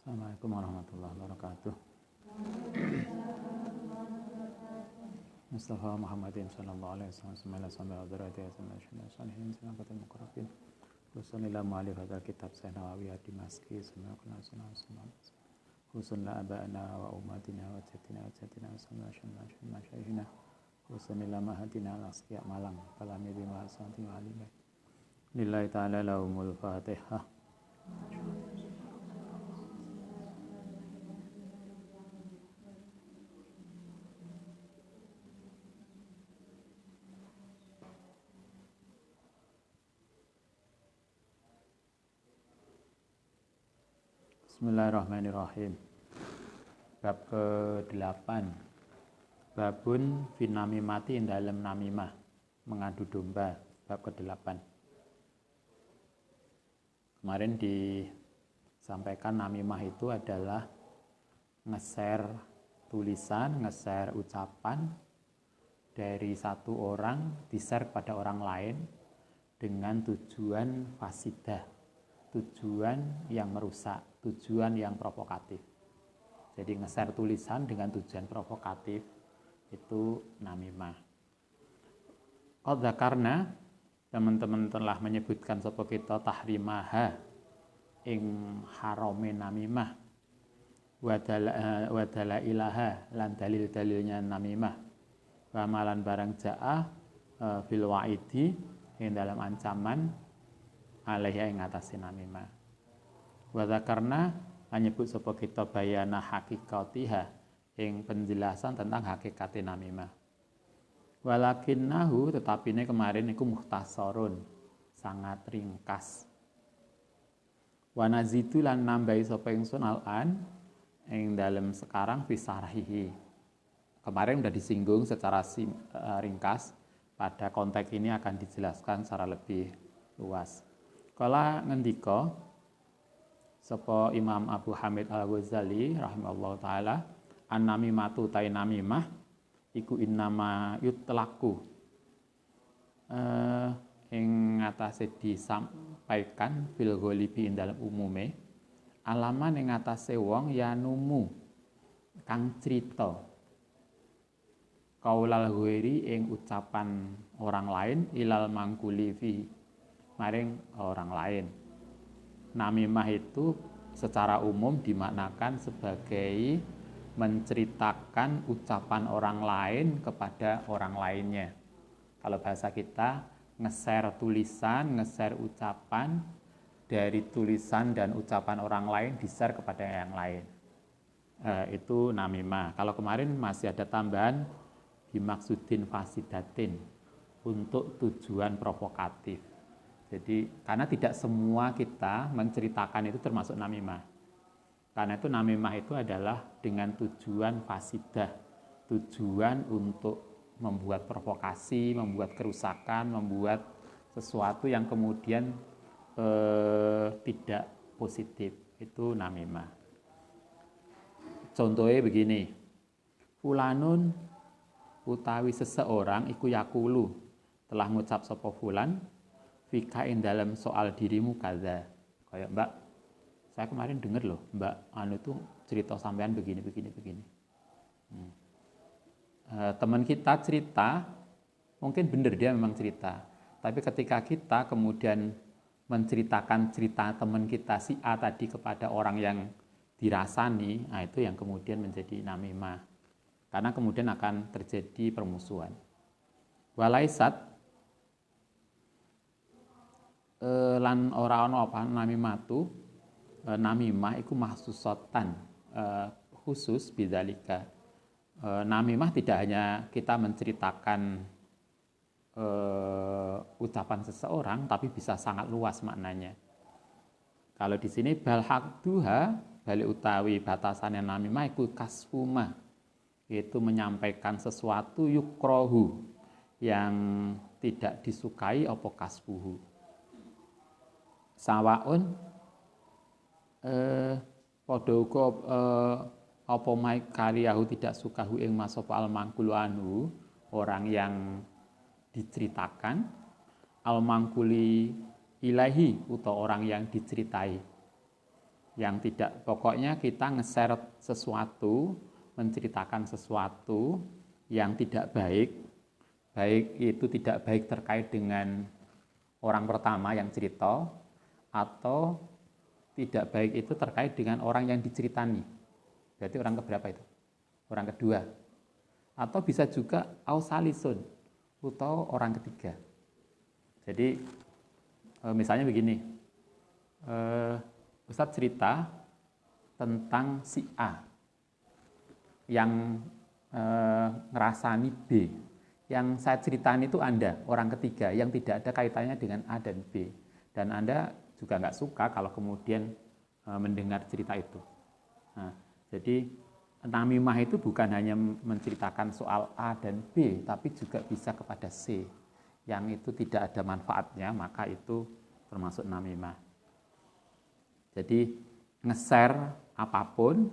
Assalamualaikum warahmatullahi wabarakatuh. Mustafa Muhammadin sallallahu alaihi wasallam sambil hadirati asma'a salihin sanatul muqarrabin. Rasulillah mu'alif hadzal kitab Nawawi Dimaski sallallahu Husun la aba'ana wa ummatina wa jatina sallallahu masyaykhina. Husunillah mahadina al-asqiya malang kalami bima santi wa alimah. Lillahi ta'ala lahumul fatihah. Bismillahirrahmanirrahim. Bab ke-8. Babun finamimati dalam namimah, mengadu domba. Bab ke-8. Kemarin disampaikan namimah itu adalah nge-share tulisan, nge-share ucapan dari satu orang di-share kepada orang lain dengan tujuan fasidah, tujuan yang merusak, tujuan yang provokatif. Jadi nge-share tulisan dengan tujuan provokatif itu namimah. Karena teman-teman telah menyebutkan sapa kita tahrimaha ing harame namimah wadala ilaha lan dalil-dalilnya namimah wamalan barang ja'ah bil wa'idi yang dalam ancaman alaiha ing atase namimah. Wa dzakarna nyebut sapa kita bayana hakikatiha ing penjelasan tentang hakikat namimah. Walakinnahu tetapine kemarin iku mukhtasarun, sangat ringkas. Wa nazidu lan nambahi sapa ingsun al-an ing dalem sekarang fisarahihi. Kemarin sudah disinggung secara ringkas, pada konteks ini akan dijelaskan secara lebih luas. Kala ngendika sapa Imam Abu Hamid Al-Ghazali rahimahullahu taala, an-namimatu ta namimah iku innama yutlaqu ing ngatasé disampaikan fil ghalibi ing dalem umume alaman ing ngatasé wong yanumu kang crita kaulal ghairi ing ucapan orang lain ilal mangkuli fi maring orang lain. Namimah itu secara umum dimaknakan sebagai menceritakan ucapan orang lain kepada orang lainnya. Kalau bahasa kita, nge-share tulisan, nge-share ucapan dari tulisan dan ucapan orang lain di-share kepada yang lain. Itu namimah. Kalau kemarin masih ada tambahan bimaksudin fasidatin untuk tujuan provokatif. Jadi karena tidak semua kita menceritakan itu termasuk namimah. Karena itu namimah itu adalah dengan tujuan fasidah, tujuan untuk membuat provokasi, membuat kerusakan, membuat sesuatu yang kemudian tidak positif. Itu namimah. Contohnya begini, fulanun utawi seseorang iku yakulu telah ngucap sapa fulan fikain dalam soal dirimu kaza. Kayak Mbak, saya kemarin dengar loh, Mbak Anu tuh cerita sampean begini. Teman kita cerita, mungkin benar dia memang cerita. Tapi ketika kita kemudian menceritakan cerita teman kita si A tadi kepada orang yang dirasani, nah itu yang kemudian menjadi namimah. Karena kemudian akan terjadi permusuhan. Walaisat lan ora ana apa namimatu namimah iku mahsusatan khusus bidzalika. Namimah tidak hanya kita menceritakan ucapan seseorang, tapi bisa sangat luas maknanya. Kalau di sini bal haqduha balik utawi batasannya namimah iku kasfuma, yaitu menyampaikan sesuatu yukrohu yang tidak disukai apa kasfuhu. Sawaun padha uga apa mai karyahu tidak sukahu ing masapa al mangkulu anhu, orang yang diceritakan, al mangkuli ilahi utawa orang yang diceritai. Yang tidak, pokoknya kita nge-share sesuatu, menceritakan sesuatu yang tidak baik, baik itu tidak baik terkait dengan orang pertama yang cerita, atau tidak baik itu terkait dengan orang yang diceritani. Berarti orang keberapa itu? Orang kedua. Atau bisa juga ausalisun, atau orang ketiga. Jadi misalnya begini, Ustadz cerita tentang si A yang ngerasani B. Yang saya ceritain itu Anda, orang ketiga, yang tidak ada kaitannya dengan A dan B. Dan Anda juga nggak suka kalau kemudian mendengar cerita itu. Nah, jadi namimah itu bukan hanya menceritakan soal A dan B, tapi juga bisa kepada C. Yang itu tidak ada manfaatnya, maka itu termasuk namimah. Jadi nge-share apapun,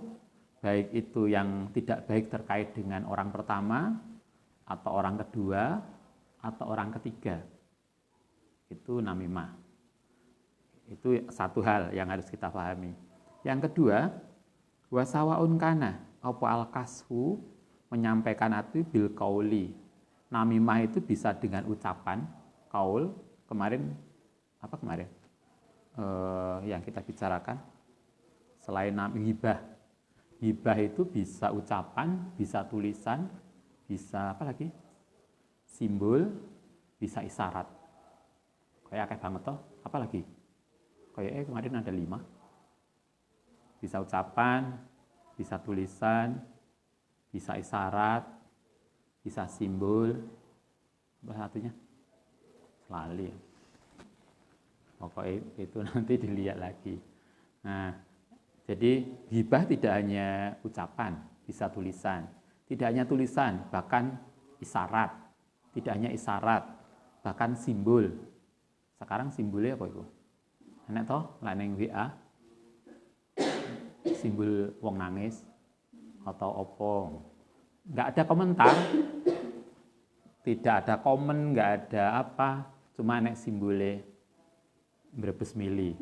baik itu yang tidak baik terkait dengan orang pertama, atau orang kedua, atau orang ketiga. Itu namimah. Itu satu hal yang harus kita pahami. Yang kedua, wasawaun kana, apa al-kashu, menyampaikan itu bil qauli. Namimah itu bisa dengan ucapan, kaul, kemarin yang kita bicarakan selain hibah. Hibah itu bisa ucapan, bisa tulisan, bisa apa lagi? Simbol, bisa isyarat. Kayak banget toh, apa lagi? Kayak kemarin ada 5. Bisa ucapan, bisa tulisan, bisa isyarat, bisa simbol. Apa satunya? Lali. Pokoknya itu nanti dilihat lagi. Nah, jadi hibah tidak hanya ucapan, bisa tulisan. Tidak hanya tulisan, bahkan isyarat. Tidak hanya isyarat, bahkan simbol. Sekarang simbolnya apa itu? Enak toh, lain WA, simbol wong nangis atau opo. Nggak ada komentar, tidak ada komen, nggak ada apa, cuma enak simbolnya berbes mili.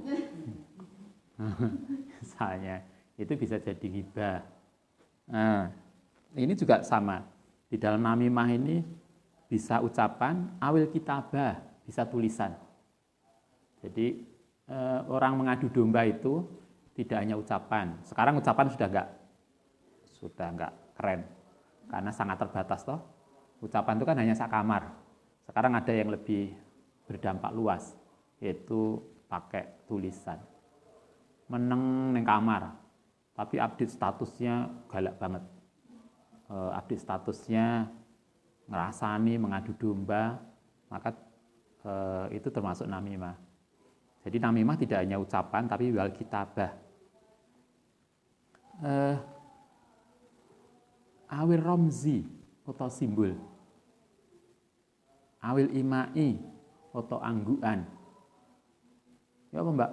Misalnya, itu bisa jadi hibah. Nah, ini juga sama. Di dalam namimah ini bisa ucapan, awil kitabah, bisa tulisan. Jadi orang mengadu domba itu tidak hanya ucapan. Sekarang ucapan sudah nggak keren karena sangat terbatas toh. Ucapan itu kan hanya sak kamar. Sekarang ada yang lebih berdampak luas, yaitu pakai tulisan. Meneng neng kamar, tapi update statusnya galak banget. Update statusnya ngerasani, mengadu domba, maka itu termasuk namimah. Jadi namimah tidak hanya ucapan, tapi wal kitabah. Awil romzi atau simbol, awil imai atau angguan. Ya apa mbak?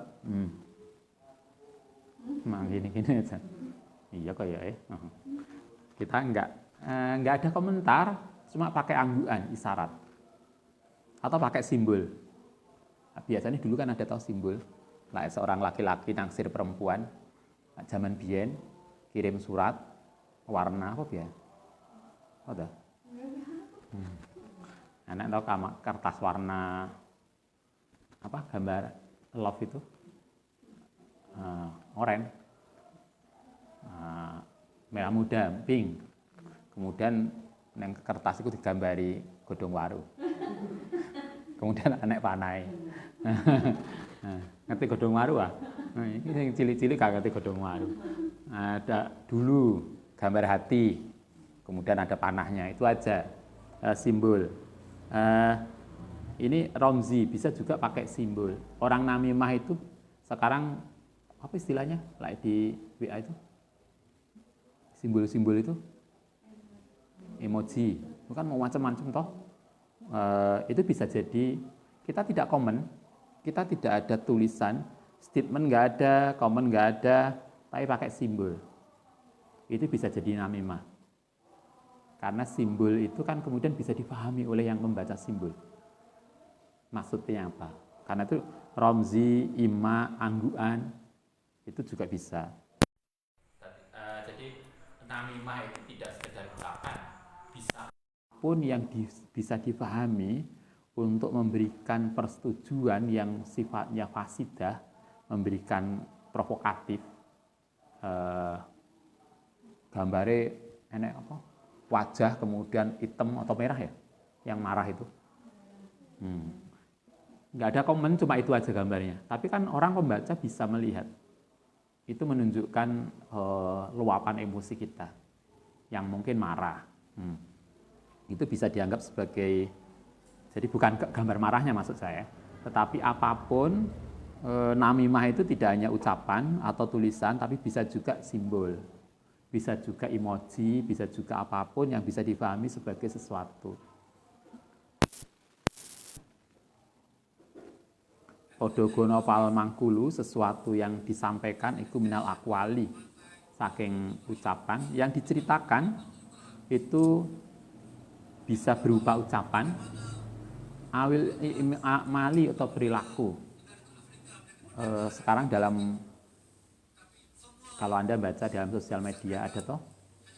Gini aja. Iya kayak kita nggak ada komentar, cuma pakai angguan, isyarat atau pakai simbol. Biasanya dulu kan ada tahu simbol, lah seorang laki-laki naksir perempuan, zaman biyen kirim surat warna apa ya? Ada. Anak tahu kertas warna apa gambar love itu oranye, merah muda, pink. Kemudian yang kertas itu digambari godhong waru. Kemudian anak panai. Ngerti godhong waru ah? Ini yang cilik-cilik gak ngerti godhong waru. Ada dulu gambar hati, kemudian ada panahnya, itu aja simbol. Ini romzi, bisa juga pakai simbol. Orang namimah itu sekarang apa istilahnya? Like di WA itu simbol-simbol itu emoji, itu kan mau macam-macam toh. Itu bisa jadi kita tidak komen, kita tidak ada tulisan, statement nggak ada, komen nggak ada, tapi pakai simbol. Itu bisa jadi namimah. Karena simbol itu kan kemudian bisa dipahami oleh yang membaca simbol. Maksudnya apa? Karena itu romzi, ima, angguan, Itu juga bisa. Jadi namimah itu tidak sekedar ucapan, bisa pun yang bisa dipahami untuk memberikan persetujuan yang sifatnya fasidah, memberikan provokatif. Gambare enek apa? Wajah kemudian hitam atau merah ya, yang marah itu. Nggak ada komen, cuma itu aja gambarnya. Tapi kan orang pembaca bisa melihat. Itu menunjukkan luapan emosi kita yang mungkin marah. Itu bisa dianggap sebagai, jadi bukan gambar marahnya maksud saya, tetapi apapun, namimah itu tidak hanya ucapan atau tulisan, tapi bisa juga simbol, bisa juga emoji, bisa juga apapun yang bisa dipahami sebagai sesuatu. Podogono pal mangkulu, sesuatu yang disampaikan itu minal akwali, saking ucapan yang diceritakan itu bisa berupa ucapan, awil mali atau perilaku. Sekarang kalau Anda baca dalam sosial media ada toh,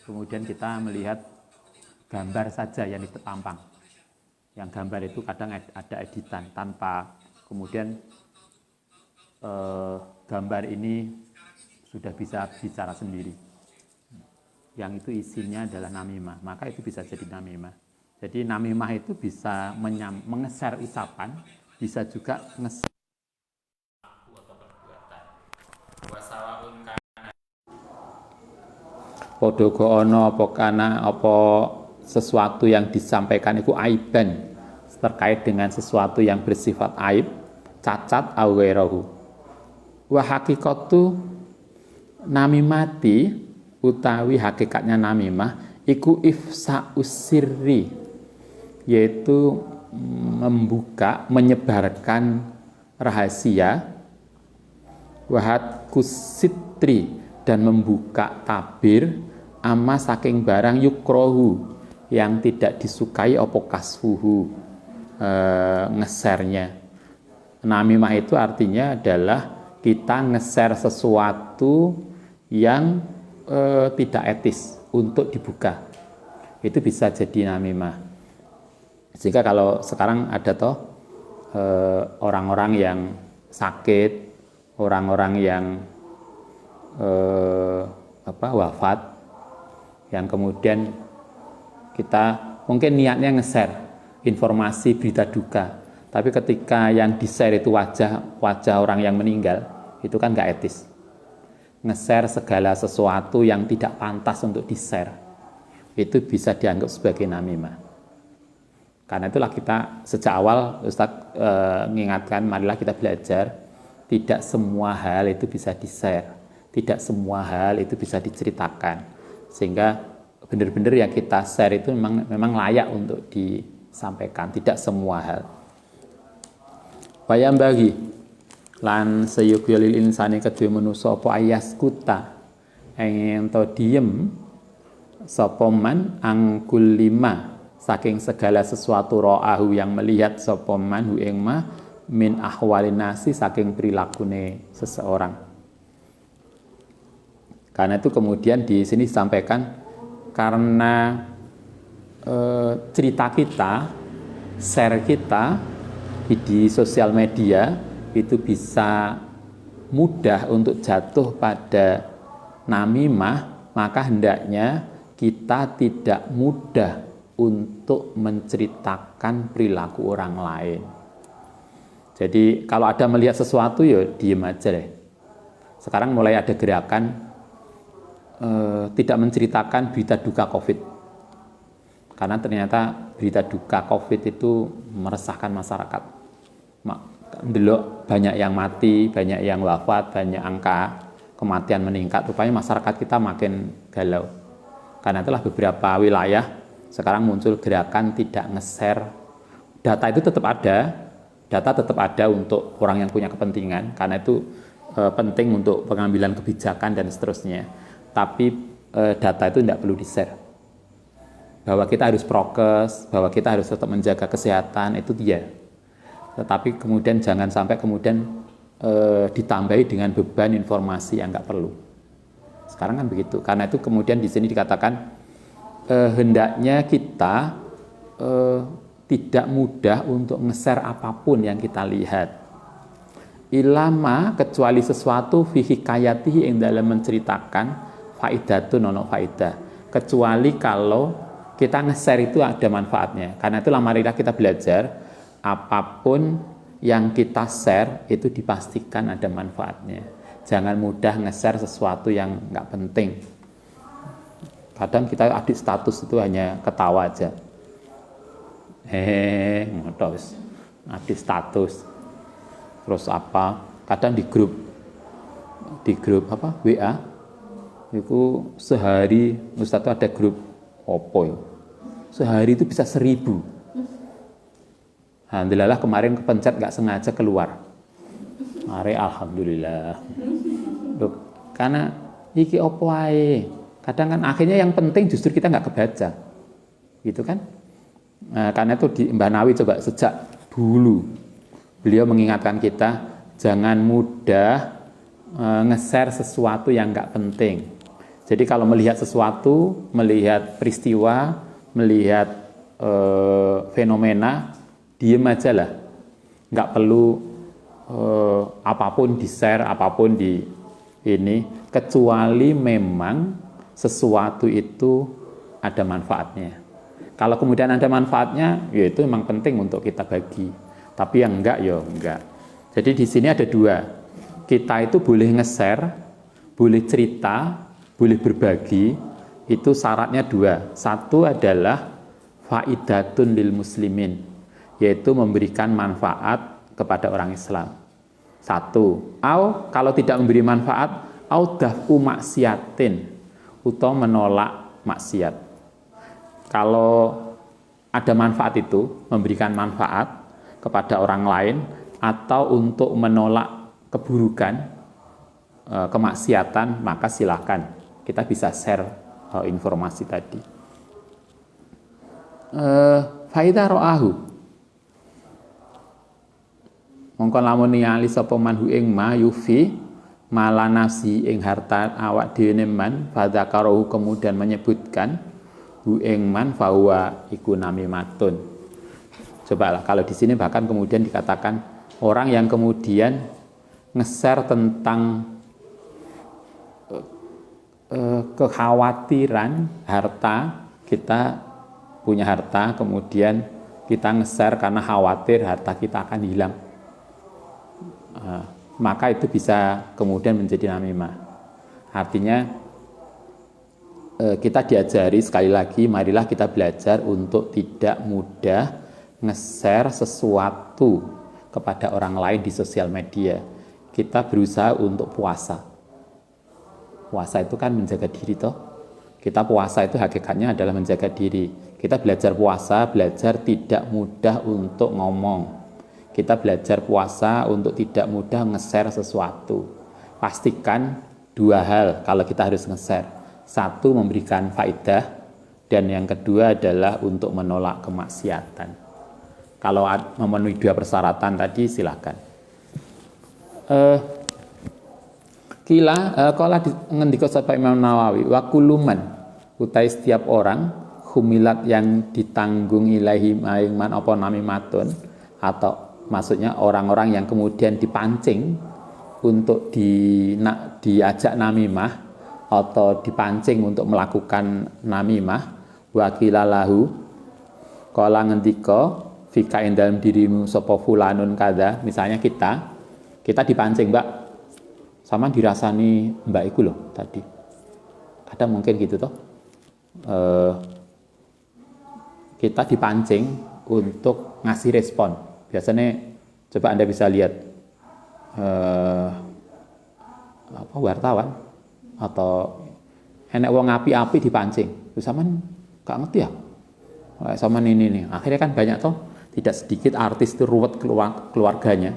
kemudian kita melihat gambar saja yang ditampang. Yang gambar itu kadang ada editan tanpa kemudian gambar ini sudah bisa bicara sendiri. Yang itu isinya adalah namimah, maka itu bisa jadi namimah. Jadi namimah itu bisa mengeser ucapan, bisa juga ngeser atau perbuatan. Wasawaun kana podogo ono apa kana apa sesuatu yang disampaikan itu aiban, terkait dengan sesuatu yang bersifat aib, cacat awerahu. Wa hakikatu namimati utawi hakikatnya namimah iku ifsa usirri, yaitu membuka, menyebarkan rahasia, wahat kusitri, dan membuka tabir, ama saking barang yukrohu, yang tidak disukai opo kasfuhu, ngesernya. Namimah itu artinya adalah kita ngeser sesuatu yang tidak etis untuk dibuka. Itu bisa jadi namimah. Sehingga kalau sekarang ada toh orang-orang yang sakit, orang-orang yang wafat, yang kemudian kita mungkin niatnya nge-share informasi berita duka, tapi ketika yang di-share itu wajah orang yang meninggal, itu kan nggak etis. Nge-share segala sesuatu yang tidak pantas untuk di-share, itu bisa dianggap sebagai namimah. Karena itulah kita sejak awal Ustadz mengingatkan, marilah kita belajar, tidak semua hal itu bisa di-share, tidak semua hal itu bisa diceritakan, sehingga benar-benar yang kita share itu memang layak untuk disampaikan, tidak semua hal. Bayam bagi lan sayukyalil insani kedue manusa apa ayaskuta ento diem sapa man angkul lima saking segala sesuatu ro'ahu yang melihat sapa man hu ing ma min ahwalin nasi saking perilakune seseorang. Karena itu kemudian di sini disampaikan karena cerita kita, share kita di sosial media itu bisa mudah untuk jatuh pada namimah, maka hendaknya kita tidak mudah untuk menceritakan perilaku orang lain. Jadi kalau ada melihat sesuatu ya diem aja deh. Sekarang mulai ada gerakan tidak menceritakan berita duka COVID. Karena ternyata berita duka COVID itu meresahkan masyarakat. Delok banyak yang mati, banyak yang wafat, banyak angka kematian meningkat. Rupanya masyarakat kita makin galau. Karena itulah beberapa wilayah sekarang muncul gerakan tidak nge-share. Data itu tetap ada untuk orang yang punya kepentingan, karena itu penting untuk pengambilan kebijakan dan seterusnya. Tapi data itu tidak perlu di-share. Bahwa kita harus prokes, bahwa kita harus tetap menjaga kesehatan, itu dia. Tetapi kemudian jangan sampai kemudian ditambahi dengan beban informasi yang nggak perlu. Sekarang kan begitu. Karena itu kemudian di sini dikatakan hendaknya kita tidak mudah untuk nge-share apapun yang kita lihat. Ilama kecuali sesuatu fihi kayatihi yang dalam menceritakan faidatun ono faidah. Kecuali kalau kita nge-share itu ada manfaatnya. Karena itulah marilah kita belajar apapun yang kita share itu dipastikan ada manfaatnya. Jangan mudah nge-share sesuatu yang nggak penting. Kadang kita update status itu hanya ketawa aja. Ngotos. Update status. Terus apa? Kadang di grup apa? WA. Itu sehari Ustaz itu ada grup opo ya. Sehari itu bisa 1000. Alhamdulillah kemarin kepencet gak sengaja keluar. Mari alhamdulillah. Loh, karena iki opo ae. Kadang kan akhirnya yang penting justru kita nggak kebaca. Gitu kan? Nah, karena itu di Mbah Nawawi coba sejak dulu beliau mengingatkan kita jangan mudah nge-share sesuatu yang nggak penting. Jadi kalau melihat sesuatu, melihat peristiwa, melihat fenomena, diem aja lah, nggak perlu apapun di-share, apapun di ini, kecuali memang sesuatu itu ada manfaatnya. Kalau kemudian ada manfaatnya, ya itu memang penting untuk kita bagi. Tapi yang enggak, ya enggak. Jadi di sini ada dua. Kita itu boleh nge-share, boleh cerita, boleh berbagi. Itu syaratnya dua. Satu adalah faidatun lil muslimin, yaitu memberikan manfaat kepada orang Islam. Satu. Kalau tidak memberi manfaat, dafu maksiatin, atau menolak maksiat. Kalau ada manfaat itu, memberikan manfaat kepada orang lain, atau untuk menolak keburukan, kemaksiatan, maka silakan kita bisa share informasi tadi. Faidah ro'ahu, mongko lamun ningali sapa manhu ing ma yufi malanasi ing harta awak dhewe man fadzakarahu kemudian menyebutkan hu ing man fahuwa iku namimatun. Cobalah kalau di sini bahkan kemudian dikatakan orang yang kemudian nge-share tentang kekhawatiran harta, kita punya harta kemudian kita nge-share karena khawatir harta kita akan hilang. Maka itu bisa kemudian menjadi namimah. Artinya kita diajari sekali lagi, marilah kita belajar untuk tidak mudah nge-share sesuatu kepada orang lain di sosial media. Kita berusaha untuk puasa. Puasa itu kan menjaga diri toh. Kita puasa itu hakikatnya adalah menjaga diri. Kita belajar puasa, belajar tidak mudah untuk ngomong. Kita belajar puasa untuk tidak mudah nge-share sesuatu. Pastikan dua hal kalau kita harus nge-share. Satu, memberikan faedah, dan yang kedua adalah untuk menolak kemaksiatan. Kalau memenuhi dua persyaratan tadi silakan. Kala ngendika sapa Imam Nawawi, wa kuluman utai setiap orang humilat yang ditanggung ilahi maing man apa namimatun, atau maksudnya orang-orang yang kemudian dipancing untuk diajak namimah atau dipancing untuk melakukan namimah, wakilalahu kala ngendika fika ing dalam dirimu sapa fulanun kada, misalnya kita dipancing, Mbak, sama dirasani Mbak iku loh tadi. Kadang mungkin gitu toh. Kita dipancing untuk ngasih respon. Biasanya coba Anda bisa lihat wartawan atau enek wong api-api dipancing. Terus sampean gak ngerti ya? Sama ini nih. Akhirnya kan banyak toh, tidak sedikit artis itu ruwet keluarganya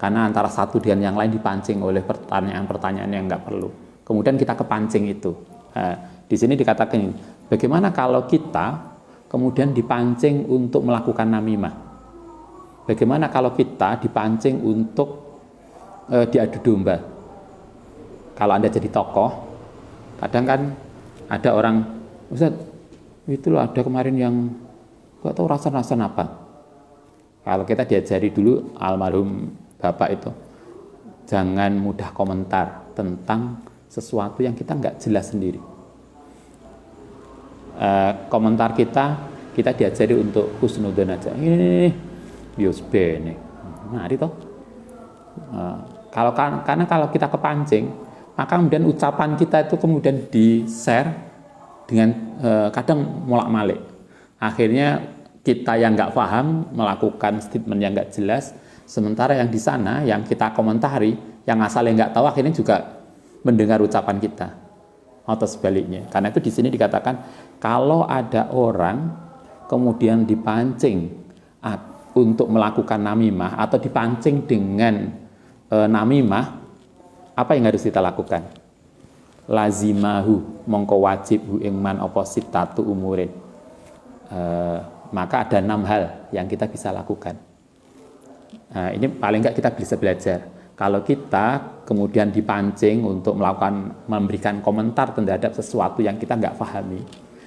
karena antara satu dengan yang lain dipancing oleh pertanyaan-pertanyaan yang nggak perlu. Kemudian kita kepancing itu. Di sini dikatakan, bagaimana kalau kita kemudian dipancing untuk melakukan namimah? Bagaimana kalau kita dipancing untuk diadu domba. Kalau Anda jadi tokoh, kadang kan ada orang, Ustaz, itu loh ada kemarin yang gak tahu rasa-rasa apa. Kalau kita diajari dulu almarhum Bapak itu, jangan mudah komentar tentang sesuatu yang kita nggak jelas sendiri. Komentar kita diajari untuk husnudzon aja. Ini bios bene. Mari toh. Karena kalau kita kepancing, maka kemudian ucapan kita itu kemudian di-share dengan kadang molak-malik. Akhirnya kita yang nggak paham melakukan statement yang nggak jelas, sementara yang di sana yang kita komentari, yang asalnya nggak tahu akhirnya juga mendengar ucapan kita. Atau sebaliknya. Karena itu di sini dikatakan kalau ada orang kemudian dipancing untuk melakukan namimah atau dipancing dengan namimah, apa yang harus kita lakukan? Lazimahu mongko wajib hu ing man apa sitatu umurin. Maka ada 6 hal yang kita bisa lakukan. Ini paling nggak kita bisa belajar. Kalau kita kemudian dipancing untuk memberikan komentar terhadap sesuatu yang kita nggak pahami,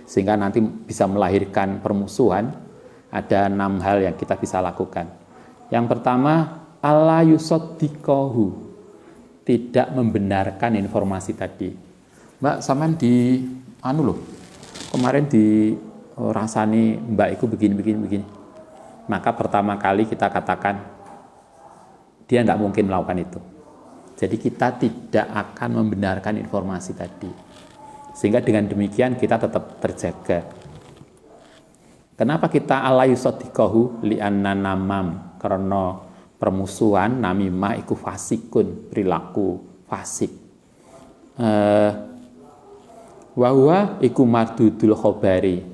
sehingga nanti bisa melahirkan permusuhan, ada 6 hal yang kita bisa lakukan. Yang pertama, alla yusaddiqahu, tidak membenarkan informasi tadi. Mbak, sampean di kemarin di rasani mbak itu begini. Maka pertama kali kita katakan dia tidak mungkin melakukan itu. Jadi kita tidak akan membenarkan informasi tadi. Sehingga dengan demikian kita tetap terjaga. Kenapa kita ala yusaddiqahu li'anna namam? Karena permusuhan namimah iku fasikun, perilaku fasik. Wa iku mardudul khobari,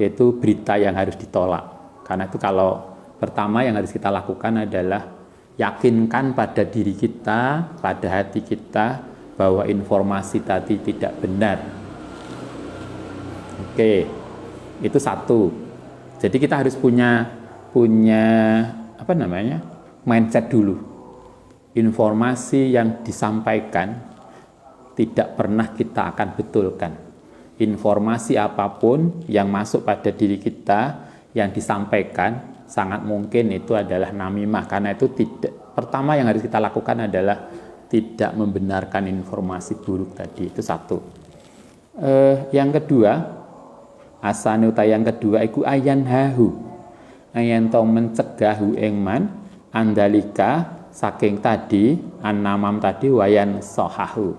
yaitu berita yang harus ditolak. Karena itu kalau pertama yang harus kita lakukan adalah yakinkan pada diri kita, pada hati kita bahwa informasi tadi tidak benar. Oke, itu satu. Jadi kita harus punya mindset dulu. Informasi yang disampaikan tidak pernah kita akan betulkan. Informasi apapun yang masuk pada diri kita yang disampaikan sangat mungkin itu adalah namimah. Karena itu pertama yang harus kita lakukan adalah tidak membenarkan informasi buruk tadi. Itu satu. Yang kedua, yang kedua iku ayan hahu, ayan to mencegahu engman andalika saking tadi annamam tadi wayan sohahu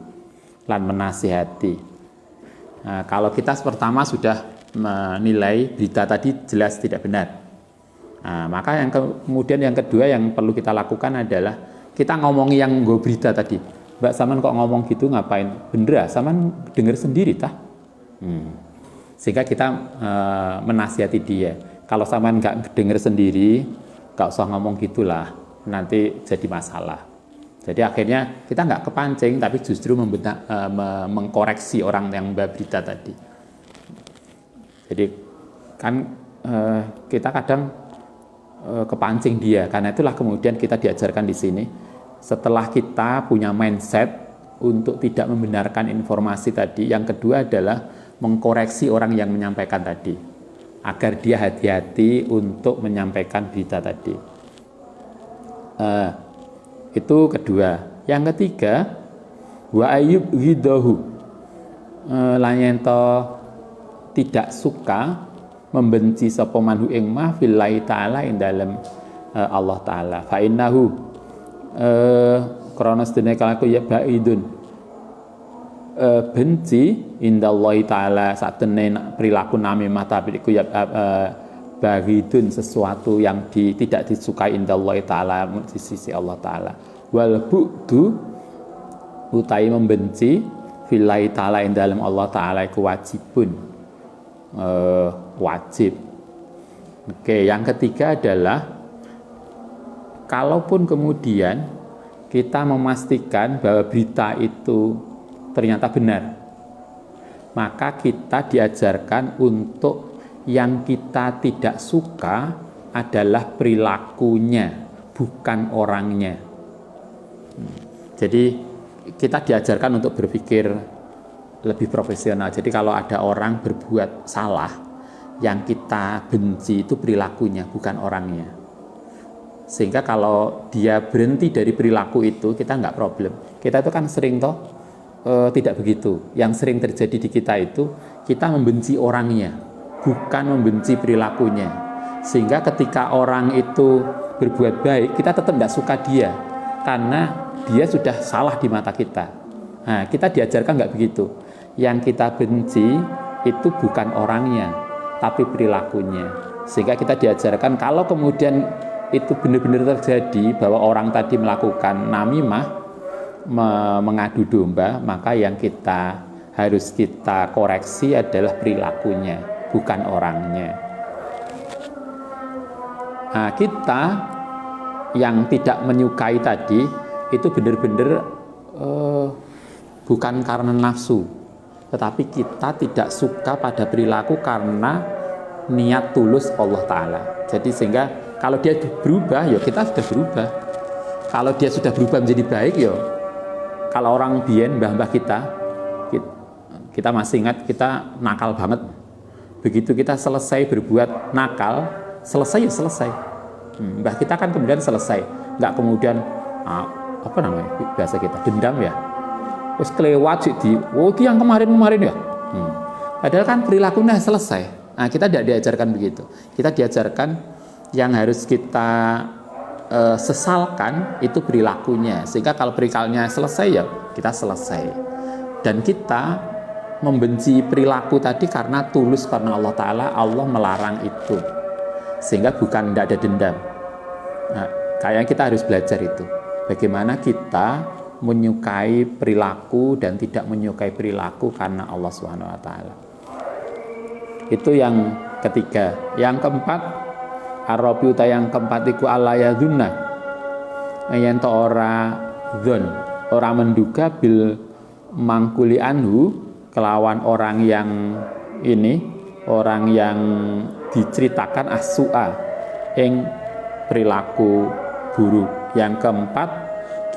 lan menasihati. Kalau kita pertama sudah menilai berita tadi jelas tidak benar. Maka kemudian yang kedua yang perlu kita lakukan adalah kita ngomongi yang gue berita tadi. Mbak, Saman kok ngomong gitu ngapain? Bener, Saman dengar sendiri tah? Sehingga kita menasihati dia. Kalau Saman nggak dengar sendiri, nggak usah ngomong gitulah, nanti jadi masalah. Jadi akhirnya kita nggak kepancing, tapi justru mengkoreksi orang yang berita tadi. Jadi kan kita kadang kepancing dia, karena itulah kemudian kita diajarkan di sini. Setelah kita punya mindset untuk tidak membenarkan informasi tadi, yang kedua adalah mengkoreksi orang yang menyampaikan tadi, agar dia hati-hati untuk menyampaikan berita tadi. Itu kedua. Yang ketiga, wa ayyub hidahu, lanyento tidak suka, membenci sapa manhu ing ma fillahi taala ing dalem Allah taala. Fa innahu krana sedene kalaku ya baidun, benci indallahi taala satene perilaku namimah tapi iku ya baidun, sesuatu yang tidak disukai indallahi taala di sisi Allah taala. Wal bu'du utai membenci fillahi taala ing dalem Allah taala iku wajibun, wajib. Oke, yang ketiga adalah kalaupun kemudian kita memastikan bahwa berita itu ternyata benar, maka kita diajarkan untuk yang kita tidak suka adalah perilakunya, bukan orangnya. Jadi kita diajarkan untuk berpikir lebih profesional. Jadi kalau ada orang berbuat salah, yang kita benci itu perilakunya, bukan orangnya. Sehingga kalau dia berhenti dari perilaku itu, kita nggak problem. Kita itu kan sering tidak begitu. Yang sering terjadi di kita itu, kita membenci orangnya, bukan membenci perilakunya. Sehingga ketika orang itu berbuat baik, kita tetap tidak suka dia, karena dia sudah salah di mata kita. Nah, kita diajarkan nggak begitu. Yang kita benci itu bukan orangnya, tapi perilakunya. Sehingga kita diajarkan kalau kemudian itu benar-benar terjadi bahwa orang tadi melakukan namimah, mengadu domba, maka yang harus kita koreksi adalah perilakunya, bukan orangnya. Nah, kita yang tidak menyukai tadi itu benar-benar bukan karena nafsu, tetapi kita tidak suka pada perilaku karena niat tulus Allah Ta'ala. Jadi sehingga kalau dia berubah, ya kita sudah berubah. Kalau dia sudah berubah menjadi baik, ya kalau orang biyen mbah-mbah kita masih ingat kita nakal banget. Begitu kita selesai berbuat nakal, selesai ya selesai. Mbah kita kan kemudian selesai, nggak kemudian apa namanya bahasa kita dendam ya. Terus kelewat sih yang kemarin ya. Padahal kan perilakunya selesai. Nah, kita tidak diajarkan begitu. Kita diajarkan yang harus kita sesalkan itu perilakunya. Sehingga kalau perilakunya selesai ya kita selesai. Dan kita membenci perilaku tadi karena tulus, karena Allah Ta'ala, Allah melarang itu. Sehingga bukan tidak ada dendam. Nah, kayaknya kita harus belajar itu. Bagaimana kita menyukai perilaku dan tidak menyukai perilaku karena Allah Subhanahu wa taala. Itu yang ketiga. Yang keempat, Arabiuta yang keempat iku alayadzunna. Yen to ora dzon, ora menduga bil mangkuli anhu kelawan orang yang diceritakan as-su'a ing perilaku buruk. Yang keempat,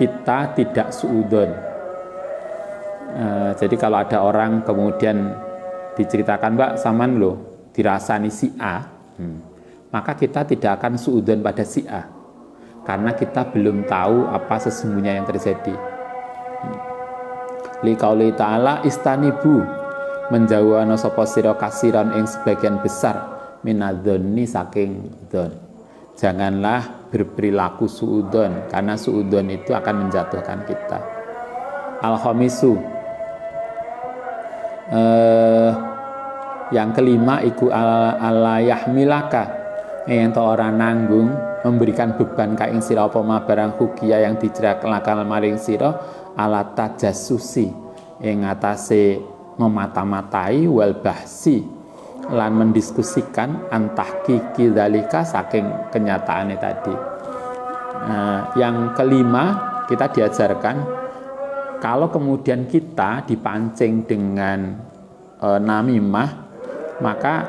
kita tidak suudon. Jadi kalau ada orang kemudian diceritakan, Mbak saman lo dirasani si A, maka kita tidak akan suudon pada si A, karena kita belum tahu apa sesungguhnya yang terjadi. Liqauli ta'ala istanibu, menjauhana sapa sira kasiran ing sebagian besar minadzonni saking dzon. Janganlah berperilaku suudon, karena suudon itu akan menjatuhkan kita. Al-khamisu, yang kelima iku alayahmilaka, yang to ora nanggung memberikan beban ka ing sira apa barang hukia yang dicerakan maring sira ala tajassusi ing atase memata-matai wal bahsi lan mendiskusikan antahqiqi dzalika saking kenyataannya tadi. Yang kelima, kita diajarkan kalau kemudian kita dipancing dengan namimah, maka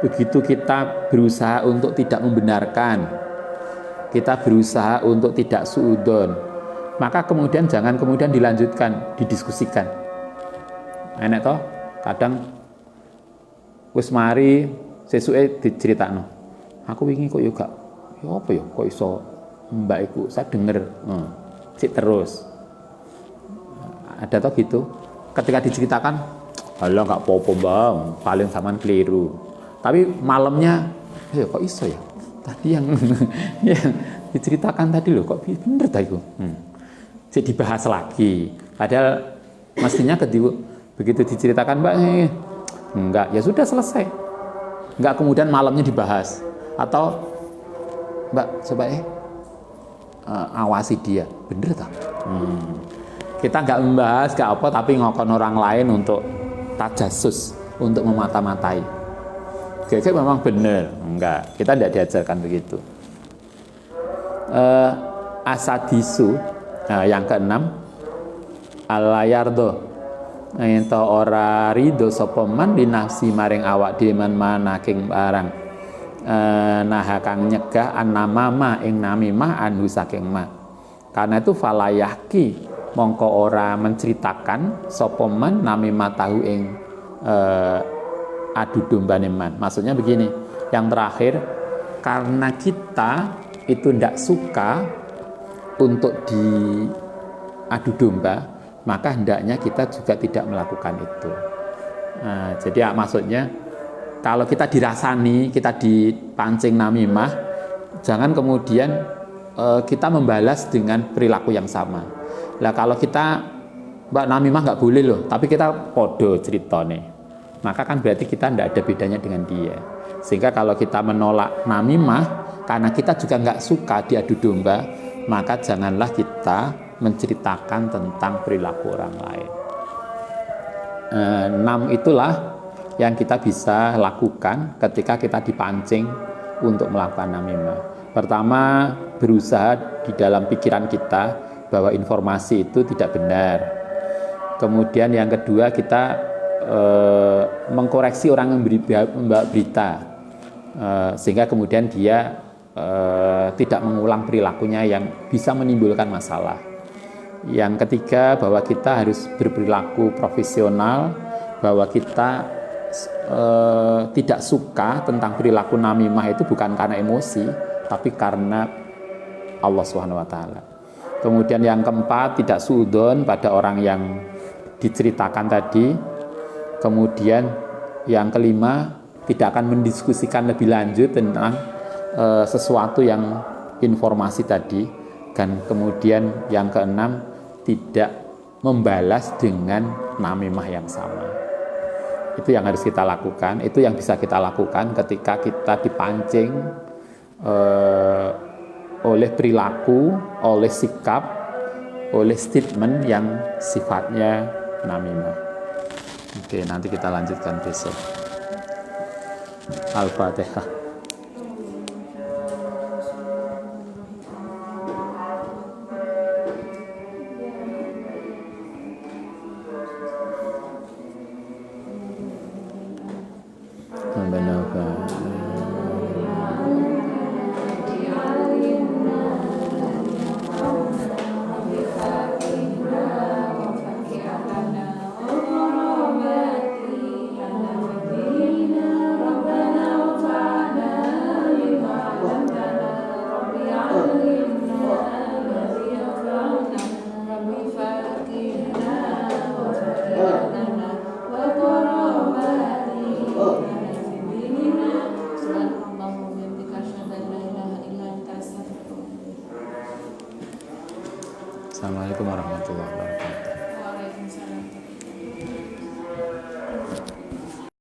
begitu kita berusaha untuk tidak membenarkan, kita berusaha untuk tidak suudon, maka kemudian jangan kemudian dilanjutkan, didiskusikan. Enak toh, kadang wis mari sesuke diceritakno. Aku wingi kok yo gak ya apa ya kok iso mbak iku saya denger cik terus. Ada toh gitu. Ketika diceritakan, halah gak apa-apa, Bang, paling sampean keliru. Tapi malamnya ya kok iso ya? Tadi yang diceritakan tadi loh kok bener ta iku. Cik dibahas lagi. Padahal mestinya begitu diceritakan, Mbak, enggak, ya sudah selesai. Enggak kemudian malamnya dibahas. Atau Mbak, coba awasi dia. Bener tak? Kita enggak membahas, enggak apa, tapi ngokon orang lain untuk tajassus, untuk memata-matai. Kira-kira memang benar. Enggak, kita tidak diajarkan begitu. Asadisu, yang keenam, alayardo, ento ora rido sapa man dinafsi maring awak dhewe manaking barang nah kang nyegah annamama ing namimah anhu saking ma. Karena itu falayahki mongko ora menceritakan sapa man namimah tahu ing adu domba man. Maksudnya begini, yang terakhir, karena kita itu tidak suka untuk diadu domba, maka hendaknya kita juga tidak melakukan itu. Nah, jadi ya, maksudnya kalau kita dirasani, kita dipancing namimah, jangan kemudian kita membalas dengan perilaku yang sama. Lah kalau kita mbak namimah nggak boleh loh, tapi kita podo ceritone, maka kan berarti kita tidak ada bedanya dengan dia. Sehingga kalau kita menolak namimah karena kita juga nggak suka diadu domba, maka janganlah kita menceritakan tentang perilaku orang lain. 6 itulah yang kita bisa lakukan ketika kita dipancing untuk melakukan namimah. Pertama, berusaha di dalam pikiran kita bahwa informasi itu tidak benar. Kemudian yang kedua, kita mengkoreksi orang yang membawa berita, sehingga kemudian dia tidak mengulang perilakunya yang bisa menimbulkan masalah. Yang ketiga, bahwa kita harus berperilaku profesional, bahwa kita tidak suka tentang perilaku namimah itu bukan karena emosi, tapi karena Allah SWT. Kemudian yang keempat, tidak suudzon pada orang yang diceritakan tadi. Kemudian yang kelima, tidak akan mendiskusikan lebih lanjut tentang sesuatu yang informasi tadi. Dan kemudian yang keenam, tidak membalas dengan namimah yang sama. Itu yang harus kita lakukan, itu yang bisa kita lakukan ketika kita dipancing oleh perilaku, oleh sikap, oleh statement yang sifatnya namimah. Oke, nanti kita lanjutkan besok. Al-Fatihah. Assalamualaikum warahmatullahi wabarakatuh.